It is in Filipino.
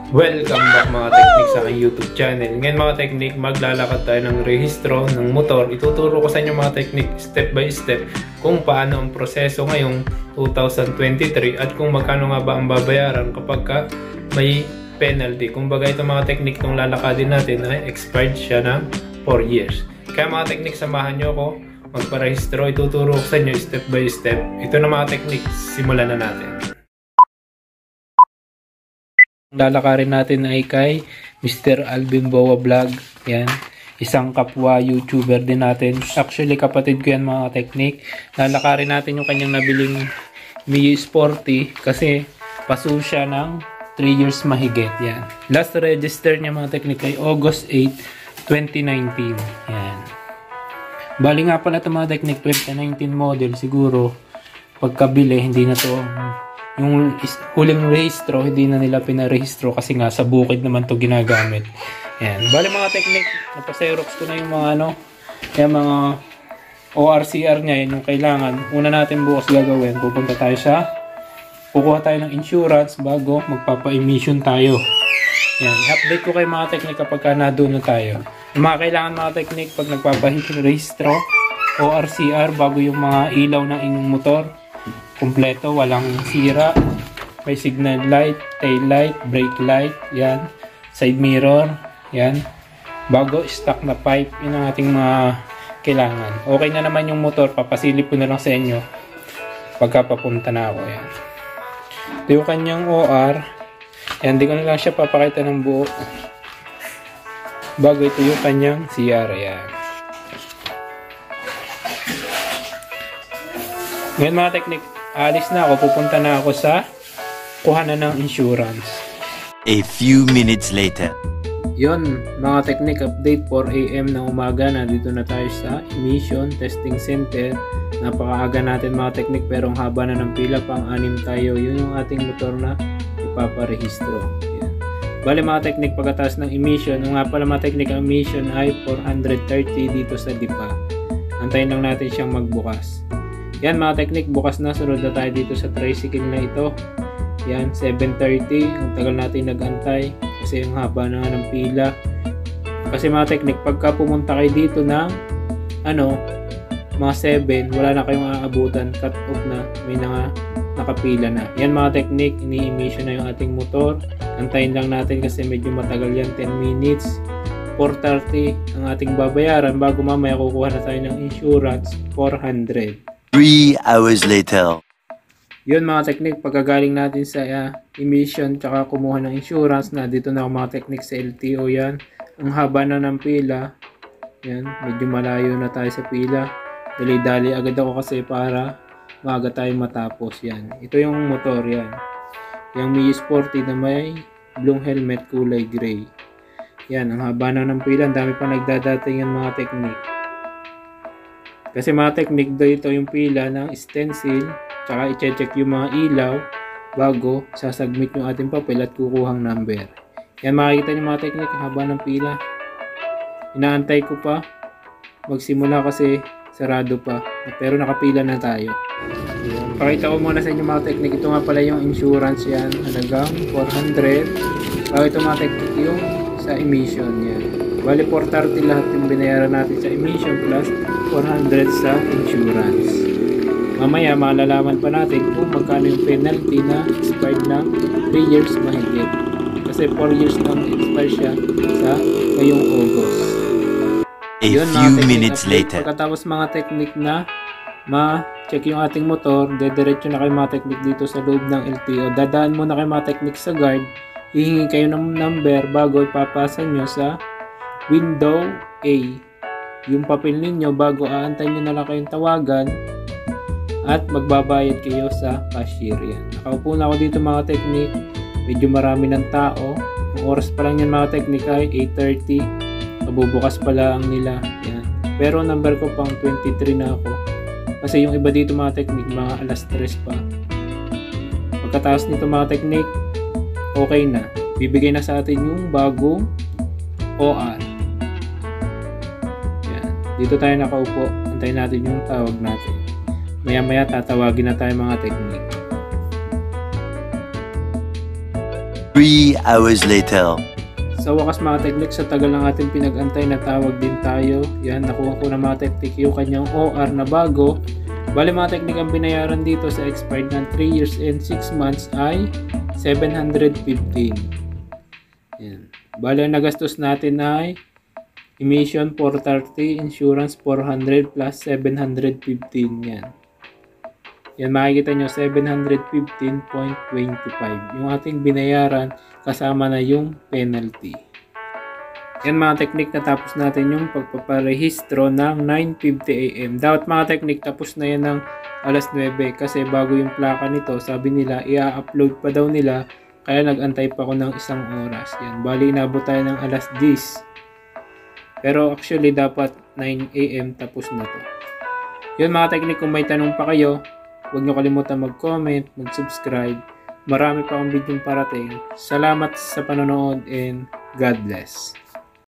Welcome back mga teknik sa aking YouTube channel. Ngayon mga teknik, maglalakad tayo ng rehistro ng motor. Ituturo ko sa inyo mga teknik step by step kung paano ang proseso ngayong 2023 at kung magkano nga ba ang babayaran kapag may penalty. Kung baga ito mga teknik itong lalakadin natin ay expired siya ng 4 years. Kaya mga teknik, samahan nyo ako magparehistro. Ituturo ko sa inyo step by step. Ito na mga teknik, simulan na natin. Lalakarin natin ay kay Mr. Alvin Boa Vlog. Yan. Isang kapwa YouTuber din natin. Actually, kapatid ko yan mga teknik. Lalakarin natin yung kanyang nabiling Mio Sporty kasi paso siya ng 3 years mahigit. Yan. Last register niya mga teknik ay August 8, 2019. Yan. Bali nga pala ito mga teknik, 2019 model. Siguro, pagkabili, hindi na to yung huling rehistro, hindi na nila pinarehistro kasi nga sa bukid naman to ginagamit. Yan. Bali mga teknik, napaserox ko na yung mga yung mga ORCR niya, yun yung kailangan. Una natin bukas gagawin, pupunta tayo kukuha tayo ng insurance bago magpapa-emission tayo. Yan. Update ko kayo mga teknik kapag na doon na tayo. Yung mga kailangan mga teknik pag nagpapa-rehistro, ORCR bago yung mga ilaw ng inyong motor. Kompleto, walang sira, may signal light, tail light, brake light, yan, side mirror, yan, bago stock na pipe, yun ang ating mga kailangan. Okay na naman yung motor, papasilip ko na lang sa inyo pagka papunta na ako, yan. Ito yung kanyang OR, yan, di ko na lang siya papakita ng buo, bago ito yung kanyang CR, yan. Ngayon mga teknik, alis na ako, pupunta na ako sa kuhanan ng insurance. A few minutes later. Yun, mga teknik, update 4 AM ng umaga, nandito na tayo sa emission testing center. Napakaaga natin mga teknik, pero ang haba na ng pila, pang-anim tayo. Yun yung ating motor na ipaparehistro. Yan. Bale mga teknik, pagkatapos ng emission, nga pala mga teknik, ang emission ay 430 dito sa DIPA. Antayin lang natin siyang magbukas. Yan mga teknik, bukas na, sunod na tayo dito sa tricycle na ito. Yan, 7:30, ang tagal natin nag-antay kasi ang haba na ng pila. Kasi mga teknik, pagka pumunta kayo dito ng mga 7, wala na kayong aabutan, cut off na, may nakapila na. Yan mga teknik, ini-emission na yung ating motor. Antayin lang natin kasi medyo matagal yan, 10 minutes. 4:30 ang ating babayaran bago mamaya kukuha na tayo ng insurance, 400. 3 hours later. Yun mga teknik, pagkagaling natin sa emission tsaka kumuha ng insurance, na dito na mga teknik sa LTO. Yan, ang haba na ng pila. Yan, medyo malayo na tayo sa pila. Dali-dali agad ako kasi para maaga tayo matapos. Yan, ito yung motor yan. Yung Mio Sporty na may blue helmet, kulay gray. Yan, ang haba na ng pila, ang dami pa nagdadating yan mga teknik. Kasi mga teknik, dito yung pila ng stencil, tsaka i-check yung mga ilaw bago sasubmit yung ating papel at kukuhang number. Yan, makikita nyo mga teknik, haba ng pila. Inaantay ko pa magsimula kasi sarado pa, pero nakapila na tayo. Pakita ko muna sa inyo mga teknik, ito nga pala yung insurance yan, halagang 400. Bago ito mga teknik yung sa emission yan. Bali 430 lahat yung binayaran natin sa emission plus 400 sa insurance. Mamaya malalaman pa natin kung magkano yung penalty na expired na 3 years mahigit. Kasi 4 years nang expired siya sa ngayong August. A few minutes later. Pagkatapos mga teknik na ma-check yung ating motor, dediretso na kayo mga teknik dito sa loob ng LTO. Dadaan muna kayo mga teknik sa guard, hihingi kayo ng number bago ipapasa nyo sa window A yung papel ninyo, bago aantayin nyo na lang kayong tawagan at magbabayad kayo sa cashier. Yan, nakaupo na ako dito mga teknik, medyo marami ng tao. Ang oras pa lang yan mga teknik ay 8:30, kabubukas pa lang nila. Yan. Pero number ko pang 23 na ako kasi yung iba dito mga teknik mga alas 3 pa. Pagkatapos nito mga teknik, okay na, bibigay na sa atin yung bagong OR. Dito tayo nakaupo, antayin natin yung tawag natin. Maya-maya tatawagin na tayo mga teknik. 3 hours later. Sa wakas mga teknik, sa tagal ng ating pinag-antay, natawag din tayo. Yan, nakuha ko na mga teknik yung kanyang OR na bago. Bali mga teknik, ang binayaran dito sa expired ng 3 years and 6 months ay 715. Yan. Bali ang nagastos natin ay emission 430, insurance 400 plus 715. Yan. Yan, makikita nyo 715.25 yung ating binayaran kasama na yung penalty. Yan mga teknik, natapos natin yung pagpaparehistro ng 9:50 AM. Dapat mga teknik, tapos na yan ng alas 9 kasi bago yung plaka nito, sabi nila i-upload pa daw nila, kaya nag-antay pa ako ng 1 oras. Yan, bali inabot tayo ng alas 10. Pero actually dapat 9 AM tapos na to. Yun mga teknik, kung may tanong pa kayo, huwag nyo kalimutan mag-comment, mag-subscribe. Marami pa akong video parating. Salamat sa panonood and God bless.